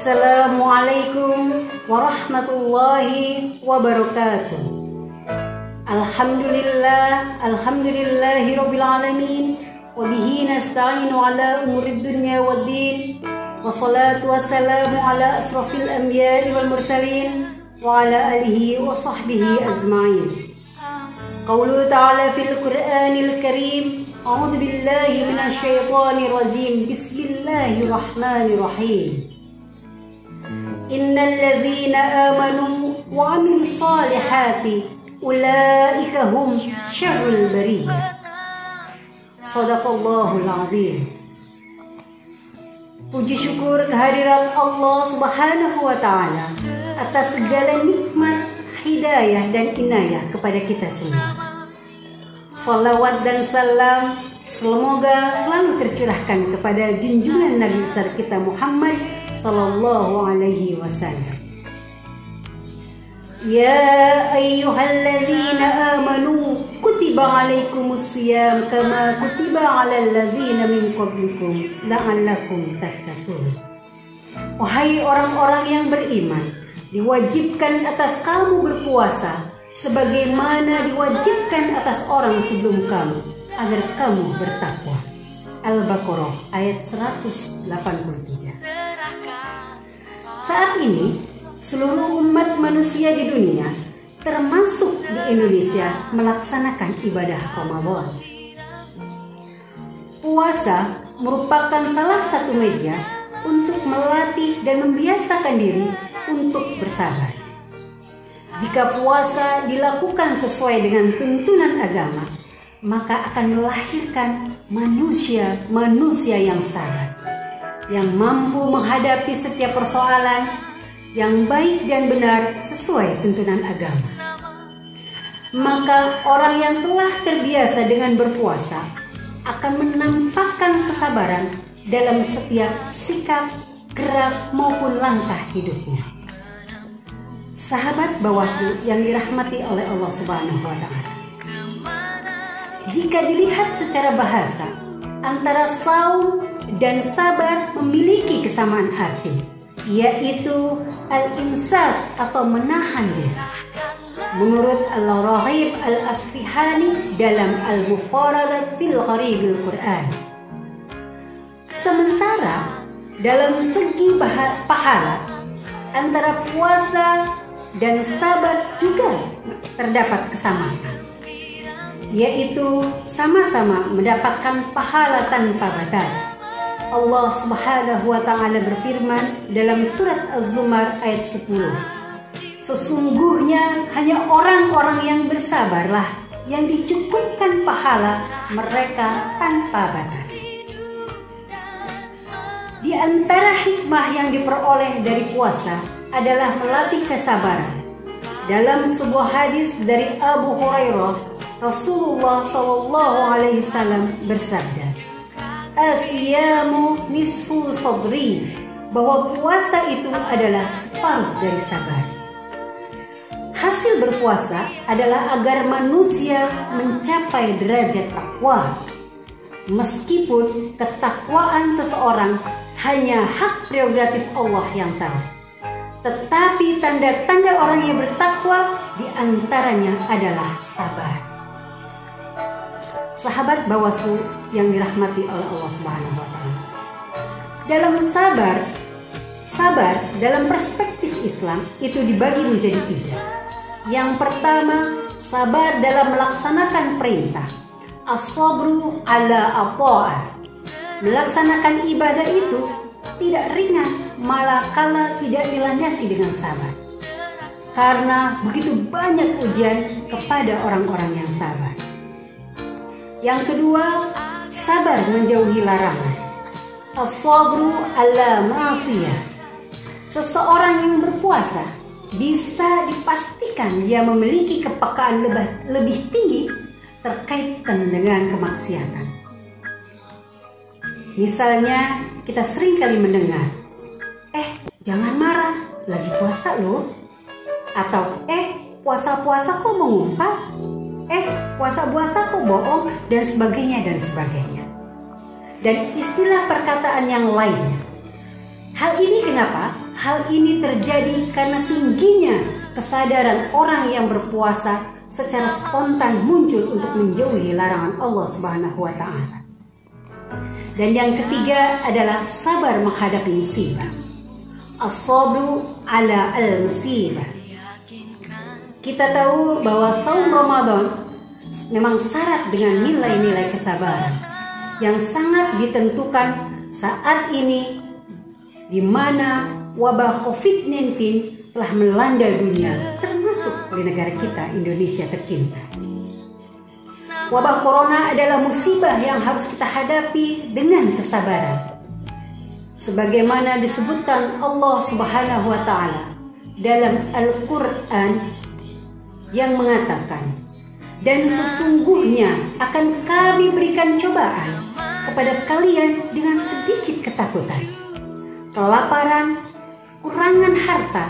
Assalamualaikum warahmatullahi wabarakatuh. Alhamdulillahi rabbil alamin, wa bihi nasta'inu ala umurid dunya waddin, wassalatu wassalamu ala asrafil anbiya'i wal mursalin wa ala alihi wa sahbihi ajma'in. Qauluhu ta'ala fil Qur'anil Karim, a'udzu billahi minasy syaithanir rajim. Bismillahirrahmanirrahim. Innal ladzina amanu wa 'amilus solihati ulaika hum syarrul bariyah. Shadaqallahul azim. Puji syukur kehadirat Allah Subhanahu wa taala atas segala nikmat, hidayah dan inayah kepada kita semua. Salawat dan salam semoga selalu tercurahkan kepada junjungan Nabi besar kita Muhammad sallallahu alaihi wasallam. Ya ayyuhalladzina amanu kutiba alaikumusiyam kama kutiba alal ladzina min qablikum la'allakum tattaqun. Wahai orang-orang yang beriman, diwajibkan atas kamu berpuasa sebagaimana diwajibkan atas orang sebelum kamu agar kamu bertakwa. Al-Baqarah ayat 183. Saat ini seluruh umat manusia di dunia, termasuk di Indonesia, melaksanakan ibadah Ramadan. Puasa merupakan salah satu media untuk melatih dan membiasakan diri untuk bersabar. Jika puasa dilakukan sesuai dengan tuntunan agama, maka akan melahirkan manusia yang sabar, yang mampu menghadapi setiap persoalan yang baik dan benar sesuai tuntunan agama. Maka orang yang telah terbiasa dengan berpuasa akan menampakkan kesabaran dalam setiap sikap, gerak maupun langkah hidupnya. Sahabat Bawaslu yang dirahmati oleh Allah Subhanahu wa taala. Jika dilihat secara bahasa, antara saum dan sabar memiliki kesamaan arti, yaitu al-imsak atau menahan diri. Menurut Al-Raghib Al-Asfihani dalam Al-Mufaradat fil Gharibil Quran. Sementara dalam segi pahala, antara puasa dan sabar juga terdapat kesamaan, yaitu sama-sama mendapatkan pahala tanpa batas. Allah Subhanahu wa taala berfirman dalam surat Az-Zumar ayat 10. Sesungguhnya hanya orang-orang yang bersabarlah yang dicukupkan pahala mereka tanpa batas. Di antara hikmah yang diperoleh dari puasa adalah melatih kesabaran. Dalam sebuah hadis dari Abu Hurairah, Rasulullah SAW bersabda, "As-siyamu nisfu sabri," bahwa puasa itu adalah separuh dari sabar. Hasil berpuasa adalah agar manusia mencapai derajat takwa. Meskipun ketakwaan seseorang hanya hak prerogatif Allah yang tahu, tetapi tanda-tanda orang yang bertakwa diantaranya adalah sabar. Sahabat Bawaslu yang dirahmati oleh Allah Subhanahu wa taala. Dalam sabar dalam perspektif Islam itu dibagi menjadi 3. Yang pertama, sabar dalam melaksanakan perintah. As-sabru ala at-ta'ah. Melaksanakan ibadah itu tidak ringan, malah kala tidak dilandasi dengan sabar. Karena begitu banyak ujian kepada orang-orang yang sabar. Yang kedua, sabar menjauhi larangan. As-sabru ala ma'siyah. Seseorang yang berpuasa bisa dipastikan dia memiliki kepekaan lebih tinggi terkaitan dengan kemaksiatan. Misalnya, kita sering kali mendengar, jangan marah, lagi puasa loh. Atau, puasa-puasa kok mengumpat? Puasa-puasa kok bohong? Dan sebagainya dan sebagainya. Dan istilah perkataan yang lainnya. Hal ini kenapa? hal ini terjadi karena tingginya kesadaran orang yang berpuasa secara spontan muncul untuk menjauhi larangan Allah Subhanahu wa Ta'ala. Dan yang ketiga adalah sabar menghadapi musibah. As-sabru ala al-musibah. Kita tahu bahwa saum Ramadan memang syarat dengan nilai-nilai kesabaran yang sangat ditentukan saat ini, di mana wabah COVID-19 telah melanda dunia, termasuk di negara kita Indonesia tercinta. Wabah corona adalah musibah yang harus kita hadapi dengan kesabaran. Sebagaimana disebutkan Allah Subhanahu wa Ta'ala dalam Al-Quran yang mengatakan, dan sesungguhnya akan kami berikan cobaan kepada kalian dengan sedikit ketakutan, kelaparan, kurangan harta,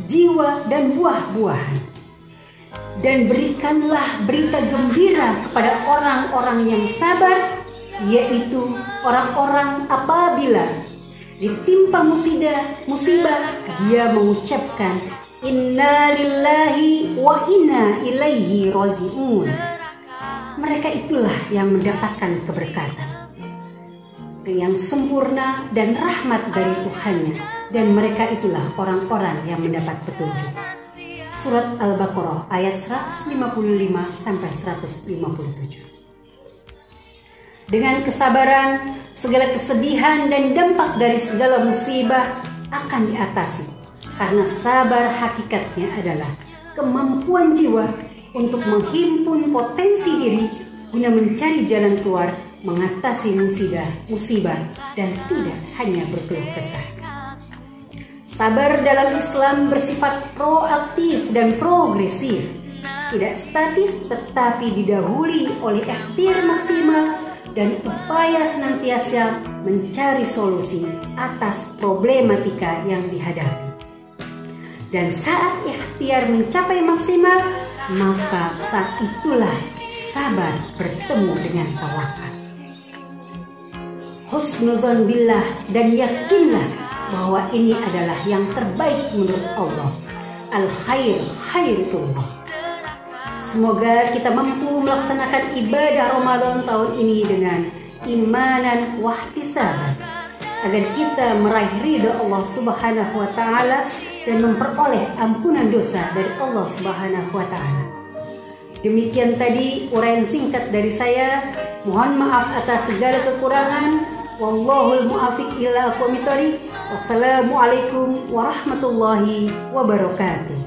jiwa, dan buah-buahan. Dan berikanlah berita gembira kepada orang-orang yang sabar, yaitu orang-orang apabila ditimpa musibah, dia mengucapkan inna lillahi wa inna ilaihi raji'un. Mereka itulah yang mendapatkan keberkatan yang sempurna dan rahmat dari Tuhannya, dan mereka itulah orang-orang yang mendapat petunjuk. Surat Al-Baqarah ayat 155 sampai 157. Dengan kesabaran, segala kesedihan dan dampak dari segala musibah akan diatasi, karena sabar hakikatnya adalah kemampuan jiwa untuk menghimpun potensi diri guna mencari jalan keluar, mengatasi musibah dan tidak hanya berkeluh kesah. Sabar dalam Islam bersifat proaktif dan progresif, tidak statis tetapi didahului oleh ikhtiar maksimal dan upaya senantiasa mencari solusi atas problematika yang dihadapi. Dan saat ikhtiar mencapai maksimal, maka saat itulah sabar bertemu dengan tawakal. Husnuzon billah, dan yakinlah bahwa ini adalah yang terbaik menurut Allah. Al-khair khairatullah. Semoga kita mampu melaksanakan ibadah Ramadan tahun ini dengan imanan wahtisaban, agar kita meraih ridha Allah Subhanahu wa Ta'ala dan memperoleh ampunan dosa dari Allah Subhanahu wa Ta'ala. Demikian tadi uraian singkat dari saya. Mohon maaf atas segala kekurangan. Wallahul muwaffiq ila aqwamit thoriq. Wassalamualaikum warahmatullahi wabarakatuh.